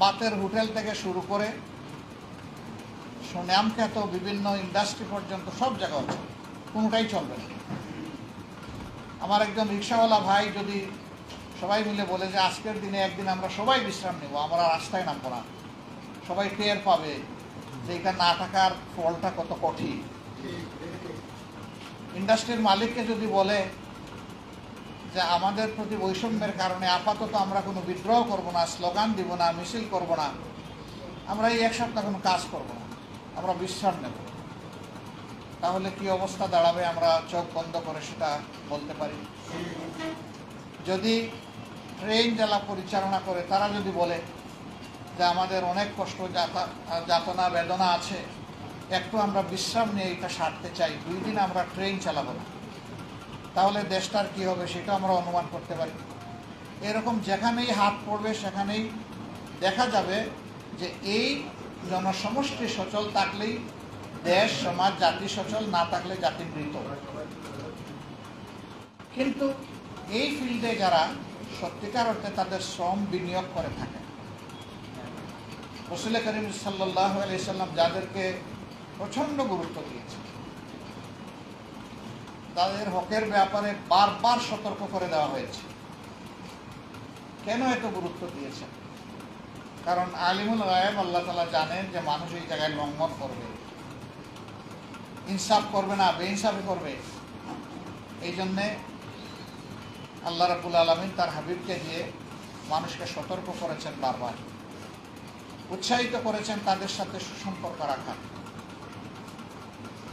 বাতের হোটেল থেকে শুরু করে সুনামখ্যাত বিভিন্ন ইন্ডাস্ট্রি পর্যন্ত সব জায়গা হচ্ছে, কোনোটাই চলবে না। আমার একজন রিক্সাওয়ালা ভাই যদি সবাই মিলে বলে যে আজকের দিনে একদিন আমরা সবাই বিশ্রাম নেব, আমরা রাস্তায় নামবো না, সবাই টের পাবে যে এটা না থাকার ফলটা কত কঠিন। ইন্ডাস্ট্রির মালিককে যদি বলে যে আমাদের প্রতি বৈষম্যের কারণে আপাতত আমরা কোনো বিদ্রোহ করব না, স্লোগান দিব না, মিছিল করব না, আমরা এই এক সপ্তাহ কোনো কাজ করব না, আমরা বিশ্রাম নেব, তাহলে কি অবস্থা দাঁড়াবে আমরা চোখ বন্ধ করে সেটা বলতে পারি। যদি ট্রেন যারা পরিচালনা করে তারা যদি বলে যে আমাদের অনেক কষ্ট যাতনা বেদনা আছে, একটু আমরা বিশ্রাম নিয়ে এটা সারতে চাই, 2 দিন আমরা ট্রেন চালাবো না, তাহলে দেশটার কি হবে সেটা আমরা অনুমান করতে পারি। এরকম যেখানেই হাত পড়বে সেখানেই দেখা যাবে যে এই জনসমষ্টি সচল থাকলেই দেশ সমাজ জাতি সচল, না থাকলে জাতি মৃত। কিন্তু এই ফিল্ডে যারা সত্যিকার অর্থে তাদের শ্রম বিনিয়োগ করে থাকে, রাসূল করিম সাল্লাল্লাহু আলাইহি সাল্লাম যাদেরকে প্রচণ্ড গুরুত্ব দিয়েছে, তাদের হকের ব্যাপারে বারবার সতর্ক করে দেওয়া হয়েছে। কেন এত গুরুত্ব দিয়েছে? কারণ আলিমুল গায়েব আল্লাহ তাআলা জানেন যে মানুষ এই জায়গায় লঙ্ঘন করবে, ইনসাফ করবে না, বেইনসাফি করবে। এই জন্যে আল্লাহ রাব্বুল আলামিন তার হাবিবকে দিয়ে মানুষকে সতর্ক করেছেন, বারবার উৎসাহিত করেছেন তাদের সাথে সুসম্পর্ক রাখা।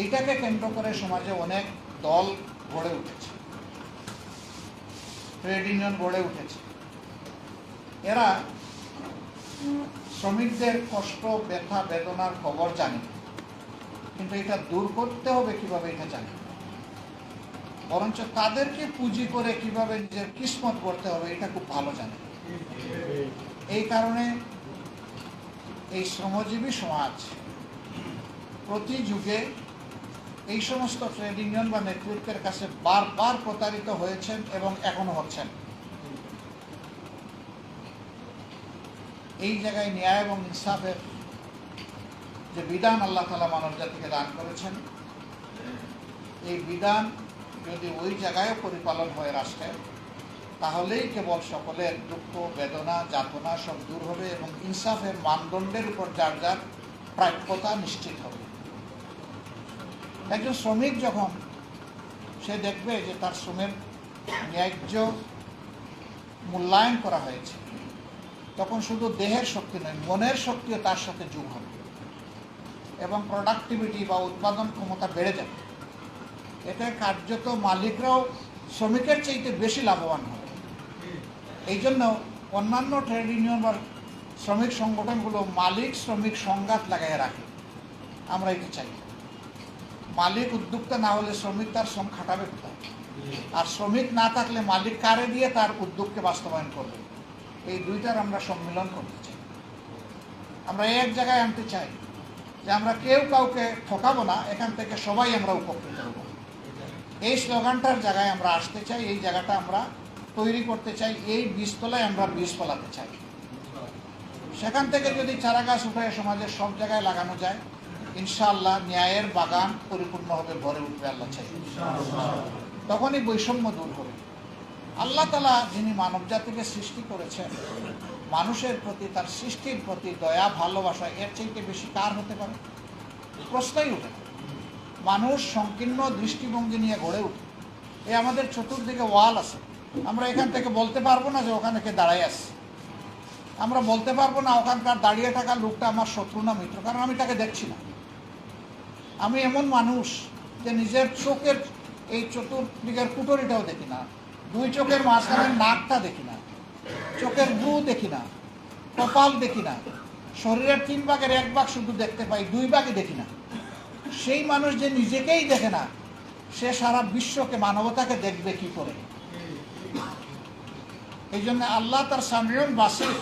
এইটাকে কেন্দ্র করে সমাজে অনেক দল গড়ে উঠেছে, ট্রেড ইউনিয়ন গড়ে উঠেছে। এরা শ্রমিকদের কষ্ট, ব্যথা, বেদনার খবর জানে, কিন্তু এটা দূর করতে হবে কিভাবে এটা জানে, বরঞ্চ তাদেরকে পুঁজি করে কিভাবে নিজের কিসমত করতে হবে এটা খুব ভালো জানে। এই কারণে এই শ্রমজীবী সমাজ প্রতি যুগে এই সমস্ত ট্রেড ইউনিয়ন বা নেতৃত্বের কাছে বারবার প্রতারিত হয়েছেন এবং এখনো হচ্ছেন। এই জায়গায় ন্যায় এবং ইনসাফের যে বিধান আল্লাহ তাআলা মানব জাতিকে দান করেছেন, এই বিধান যদি ওই জায়গায় পরিপালন হয় রাষ্ট্রে, তাহলেই কেবল সকলের দুঃখ, বেদনা, যাতনা সব দূর হবে এবং ইনসাফের মানদণ্ডের উপর যার যার প্রাপ্যতা নিশ্চিত হবে। একজন শ্রমিক যখন সে দেখবে যে তার শ্রমের ন্যায্য মূল্যায়ন করা হয়েছে, তখন শুধু দেহের শক্তি নয়, মনের শক্তিও তার সাথে যোগ হবে এবং প্রোডাক্টিভিটি বা উৎপাদন ক্ষমতা বেড়ে যাবে। এতে কার্যত মালিকরাও শ্রমিকের চাইতে বেশি লাভবান হবে। এই জন্য অন্যান্য ট্রেড ইউনিয়ন বা শ্রমিক সংগঠনগুলো মালিক শ্রমিক সংঘাত লাগাই রাখে। আমরা এটা চাই। মালিক উদ্যোক্তা না হলে শ্রমিক তার শ্রম খাটাবে কোথায়? আর শ্রমিক না থাকলে মালিক কারে দিয়ে তার উদ্যোগকে বাস্তবায়ন করবে? এই দুইটার আমরা সম্মিলন করতে চাই। আমরা এক জায়গায় আনতে চাই যে আমরা কেউ কাউকে ঠকাবো না, এখান থেকে সবাই আমরা উপকৃত হব। এই স্লোগানটার জায়গায় আমরা আসতে চাই, এই জায়গাটা আমরা তৈরি করতে চাই, এই বীজতলায় আমরা বীজ ফলাতে চাই। সেখান থেকে যদি চারা গাছ উঠে সমাজের সব জায়গায় লাগানো যায়, ইনশাআল্লাহ ন্যায়ের বাগান পরিপূর্ণ হবে, ভরে উঠবে। আল্লাহ চাই তখনই বৈষম্য দূর হবে। আল্লাহ তাআলা যিনি মানব জাতিকে সৃষ্টি করেছেন, মানুষের প্রতি, তার সৃষ্টির প্রতি দয়া, ভালোবাসা এর চাইতে বেশি কার হতে পারে? প্রশ্নই উঠে। মানুষ সংকীর্ণ দৃষ্টিভঙ্গি নিয়ে গড়ে উঠে। এই আমাদের চতুর্দিকে ওয়াল আছে, আমরা এখান থেকে বলতে পারবো না যে ওখানে কে দাঁড়ায় আছে। আমরা বলতে পারবো না ওখানকার দাঁড়িয়ে থাকা লোকটা আমার শত্রু না মিত্র, কারণ আমি তাকে দেখছি না। আমি এমন মানুষ যে নিজের চোখের এই চতুর্দিকের কুটরিটাও দেখি না, 2 চোখের মাঝখানের নাকটা দেখি না, চোখের ব্রু দেখি না, কপাল দেখি না, শরীরের 3 ভাগের 1 ভাগ শুধু দেখতে পাই, 2 ভাগই দেখি না। সেই মানুষ যে নিজেকেই দেখে না, সে সারা বিশ্বকে, মানবতাকে দেখবে কি করে? এই জন্য আল্লাহ তার সামিউন বাসির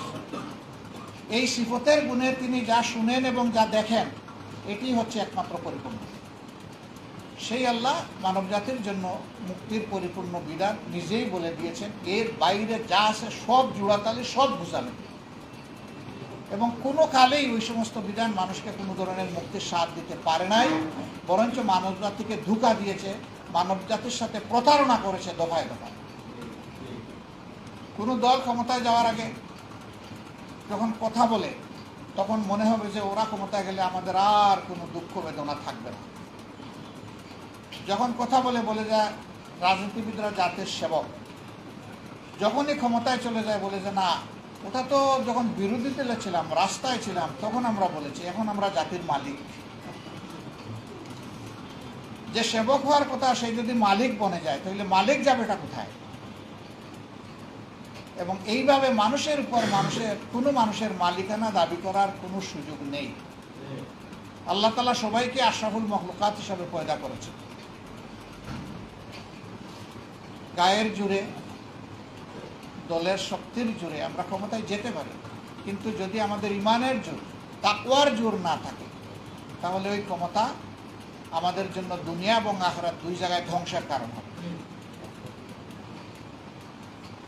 এই সিফতের গুণে তিনি যা শুনেন এবং যা দেখেন, এটি হচ্ছে একমাত্র পরিপূর্ণ। সেই আল্লাহ মানব জাতির জন্য মুক্তির পরিপূর্ণ বিধান নিজেই বলে দিয়েছেন। এর বাইরে যা আছে সব জুড়াতালি, সব বুঝাবে। এবং কোনো কালেই ওই সমস্ত বিধান মানুষকে কোনো ধরনের মুক্তির স্বাদ দিতে পারে নাই, বরঞ্চ মানব জাতিকে ধোঁকা দিয়েছে, মানব জাতির সাথে প্রতারণা করেছে দফায় দফায়। কোনো দল ক্ষমতায় যাওয়ার আগে যখন কথা বলে তখন মনে হবে যে ওরা ক্ষমতায় গেলে আমাদের আর কোনো দুঃখ বেদনা থাকবে না। যখন কথা বলে যায় রাজনীতিবিদরা জাতির সেবক, যখনই ক্ষমতায় চলে যায় বলে যে না, ওটা তো যখন বিরোধী দলে ছিলাম, রাস্তায় ছিলাম, তখন আমরা বলেছি, এখন আমরা জাতির মালিক। যে সেবক হওয়ার কথা সে যদি মালিক বনে যায় তাহলে মালিক যাবেটা কোথায়? এবং এইভাবে মানুষের উপর কোনো মানুষের মালিকানা দাবি করার কোনো সুযোগ নেই। আল্লাহ তাআলা সবাইকে আশরাফুল মখলুকাত হিসাবে পয়দা করেছে। গায়ের জোরে, দলের শক্তির জোরে আমরা ক্ষমতায় যেতে পারি, কিন্তু যদি আমাদের ইমানের জোর, তাকওয়ার জোর না থাকে, তাহলে ওই ক্ষমতা আমাদের জন্য দুনিয়া এবং আখিরাত দুই জায়গায় ধ্বংসের কারণ হবে।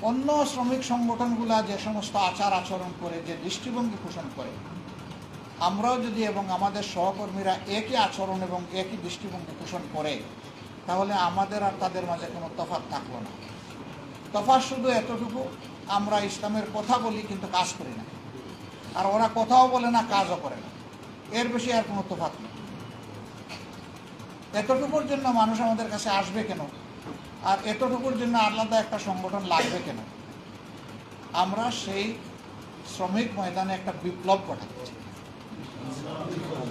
অন্য শ্রমিক সংগঠনগুলা যে সমস্ত আচার আচরণ করে, যে দৃষ্টিভঙ্গি পোষণ করে, আমরাও যদি এবং আমাদের সহকর্মীরা একই আচরণ এবং একই দৃষ্টিভঙ্গি পোষণ করে, তাহলে আমাদের আর তাদের মাঝে কোনো তফাৎ থাকলো না। তফাৎ শুধু এতটুকু, আমরা ইসলামের কথা বলি কিন্তু কাজ করি না, আর ওরা কথাও বলে না, কাজও করে না। এর বেশি আর কোনো তফাৎ নেই। এতটুকুর জন্য মানুষ আমাদের কাছে আসবে কেন? আর এতটুকুর জন্য আলাদা একটা সংগঠন লাগবে কেন? আমরা সেই শ্রমিক ময়দানে একটা বিপ্লব ঘটাচ্ছি,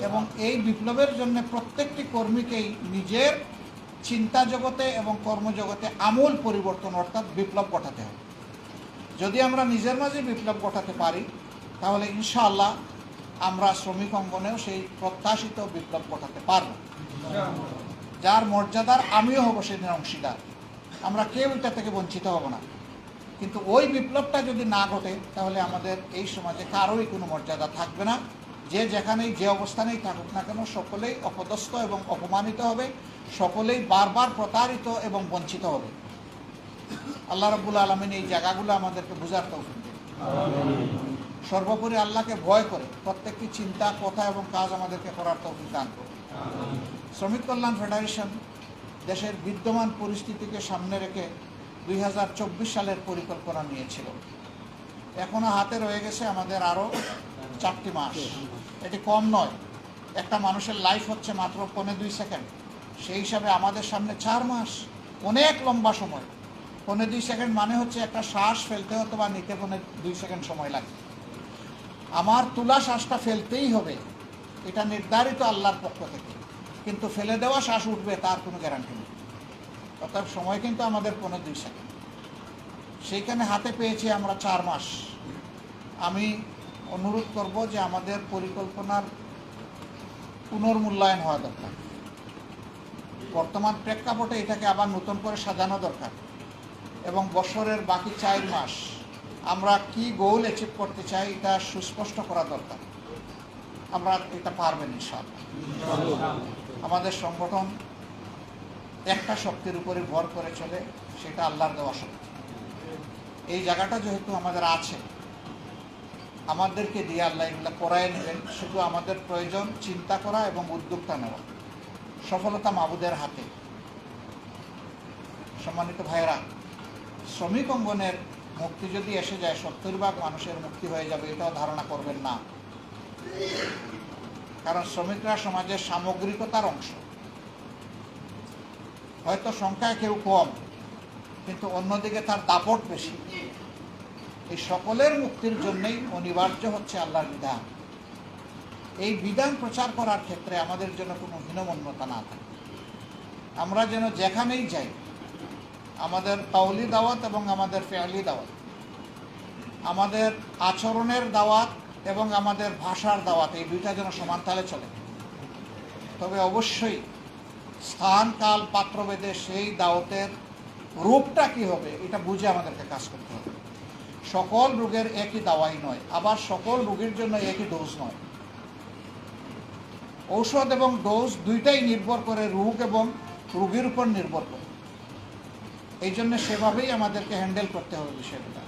এবং এই বিপ্লবের জন্য প্রত্যেকটি কর্মীকেই নিজের চিন্তা জগতে এবং কর্মজগতে আমূল পরিবর্তন অর্থাৎ বিপ্লব ঘটাতে হবে। যদি আমরা নিজের মাঝে বিপ্লব ঘটাতে পারি, তাহলে ইনশাআল্লাহ আমরা শ্রমিক অঙ্গনেও সেই প্রত্যাশিত বিপ্লব ঘটাতে পারব, যার মর্যাদার আমিও হব সেদিন অংশীদার। আমরা কেউ এটা থেকে বঞ্চিত হব না। কিন্তু ওই বিপ্লবটা যদি না ঘটে, তাহলে আমাদের এই সমাজে কারোই কোনো মর্যাদা থাকবে না। যে যেখানেই, যে অবস্থানেই থাকুক না কেন, সকলেই অপদস্থ এবং অপমানিত হবে, সকলেই বারবার প্রতারিত এবং বঞ্চিত হবে। আল্লাহ রাব্বুল আলামিন এই জায়গাগুলো আমাদেরকে বুঝার তৌফিক দিন। সর্বোপরি আল্লাহকে ভয় করে প্রত্যেকটি চিন্তা, কথা এবং কাজ আমাদেরকে করার তৌফিক দান করুন। শ্রমিক কল্যাণ ফেডারেশন দেশের বিদ্যমান পরিস্থিতিকে সামনে রেখে 2024 সালের পরিকল্পনা নিয়েছিল। এখনো হাতে রয়ে গেছে আমাদের আরও 4টি মাস। এটি কম নয়। একটা মানুষের লাইফ হচ্ছে মাত্র 2.5 সেকেন্ড, সেই হিসাবে আমাদের সামনে 4 মাস, অনেক লম্বা সময়। 2.5 সেকেন্ড মানে হচ্ছে একটা শ্বাস ফেলতে হতো বা নিতে 2 সেকেন্ড সময় লাগে। আমার তোলা শ্বাসটা ফেলতেই হবে, এটা নির্ধারিত আল্লাহর পক্ষ থেকে, কিন্তু ফেলে দেওয়া শ্বাস উঠবে তার কোনো গ্যারান্টি নেই। অর্থাৎ সময় কিন্তু আমাদের 2.5 সেকেন্ড। সেইখানে হাতে পেয়েছি আমরা 4 মাস। আমি অনুরোধ করব যে আমাদের পরিকল্পনার পুনর্মূল্যায়ন হওয়া দরকার। বর্তমান প্রেক্ষাপটে এটাকে আবার নতুন করে সাজানো দরকার, এবং বছরের বাকি 4 মাস আমরা কি গোল অ্যাচিভ করতে চাই এটা সুস্পষ্ট করা দরকার। আমরা এটা পারবেন ইনশাআল্লাহ। আমাদের সংগঠন একটা শক্তির উপরে ভর করে চলে, সেটা আল্লাহর দেওয়া শক্তি। এই জায়গাটা যেহেতু আমাদের আছে, আমাদেরকে দিয়ে আল্লাহ এগুলো করায় নেবেন। শুধু আমাদের প্রয়োজন চিন্তা করা এবং উদ্যোগটা নেওয়া। সফলতা মাবুদের হাতে। সম্মানিত ভাইয়েরা, শ্রমিক অঙ্গনের মুক্তি যদি এসে যায়, 70% মানুষের মুক্তি হয়ে যাবে, এটাও ধারণা করবেন না। কারণ শ্রমিকরা সমাজের সামগ্রিকতার অংশ। হয়তো সংখ্যায় কেউ কম, কিন্তু অন্যদিকে তার দাপট বেশি। এই সকলের মুক্তির জন্যই অনিবার্য হচ্ছে আল্লাহর বিধান। এই বিধান প্রচার করার ক্ষেত্রে আমাদের জন্য কোনো হীনমন্যতা না থাকে। আমরা যেন যেখানেই যাই, আমাদের কাউলি দাওয়াত এবং আমাদের ফেয়ালি দাওয়াত, আমাদের আচরণের দাওয়াত এবং আমাদের ভাষার দাওয়াত, এই দুইটা যেন সমান তালে চলে। তবে অবশ্যই স্থান, কাল, পাত্রভেদে সেই দাওয়াতের রূপটা কি হবে এটা বুঝে আমাদেরকে কাজ করতে হবে। সকল রোগের একই দাওয়াই নয়, আবার সকল রোগের জন্য একই ডোজ নয়। ঔষধ এবং ডোজ দুইটাই নির্ভর করে রোগ এবং রোগীর উপর নির্ভর করে। এই জন্য সেভাবেই আমাদেরকে হ্যান্ডেল করতে হবে বিষয়টা।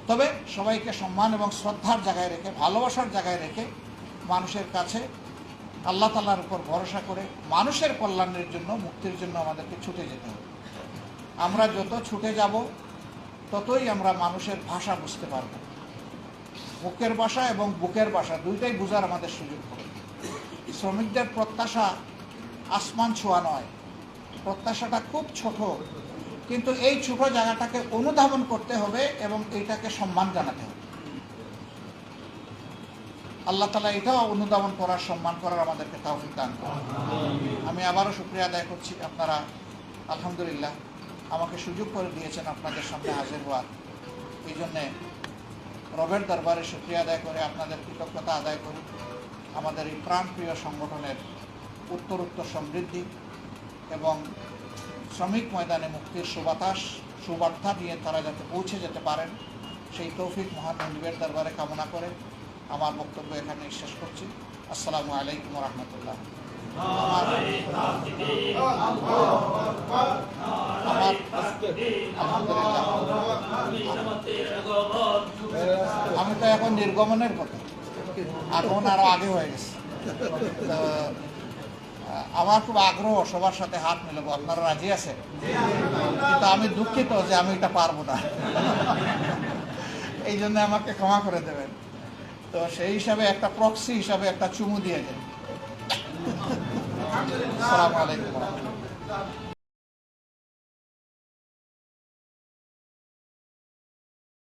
তবে সবাইকে সম্মান এবং শ্রদ্ধার জায়গায় রেখে, ভালোবাসার জায়গায় রেখে, মানুষের কাছে আল্লাহ তাআলার উপর ভরসা করে মানুষের কল্যাণের জন্য, মুক্তির জন্য আমাদেরকে ছুটে যেতে হবে। আমরা যত ছুটে যাব ততই আমরা মানুষের ভাষা বুঝতে পারব। মুখের ভাষা এবং বুকের ভাষা দুইটাই বোঝার আমাদের সুযোগ হবে। শ্রমিকদের প্রত্যাশা আসমান ছোঁয়া নয়, প্রত্যাশাটা খুব ছোট, কিন্তু এই ছোট জায়গাটাকে অনুধাবন করতে হবে এবং এইটাকে সম্মান জানাতে হবে। আল্লাহ তাআলা এটাও অনুধাবন করার, সম্মান করার আমাদেরকে তৌফিক দান করুন। আমি আবারও শুকরিয়া আদায় করছি। আপনারা আলহামদুলিল্লাহ আমাকে সুযোগ করে দিয়েছেন আপনাদের সামনে হাজির হওয়ার। এই জন্যে রবের দরবারে শুকরিয়া আদায় করে আপনাদের কৃতজ্ঞতা আদায় করি। আমাদের এই প্রাণপ্রিয় সংগঠনের উত্তরোত্তর সমৃদ্ধি এবং শ্রমিক ময়দানে মুক্তির সুবার্তা নিয়ে তারা যাতে পৌঁছে যেতে পারেন, সেই তৌফিক মহান মুজিবের দরবারে কামনা করে আমার বক্তব্য এখানে শেষ করছি। আসসালামু আলাইকুম ওয়া রাহমাতুল্লাহ। আমি তো এখন নির্গমনের কথা, এখন আরো আগে হয়ে গেছে। আমার খুব আগ্রহ সবার সাথে হাত মিলাবো, আপনারা রাজি আছেন? কিন্তু আমি দুঃখিত যে আমি এটা পারবো না, এই জন্য আমাকে ক্ষমা করে দেবেন। তো সেই হিসাবে একটা প্রক্সি হিসাবে একটা চুমু দিয়ে দেন। আসসালামু আলাইকুম।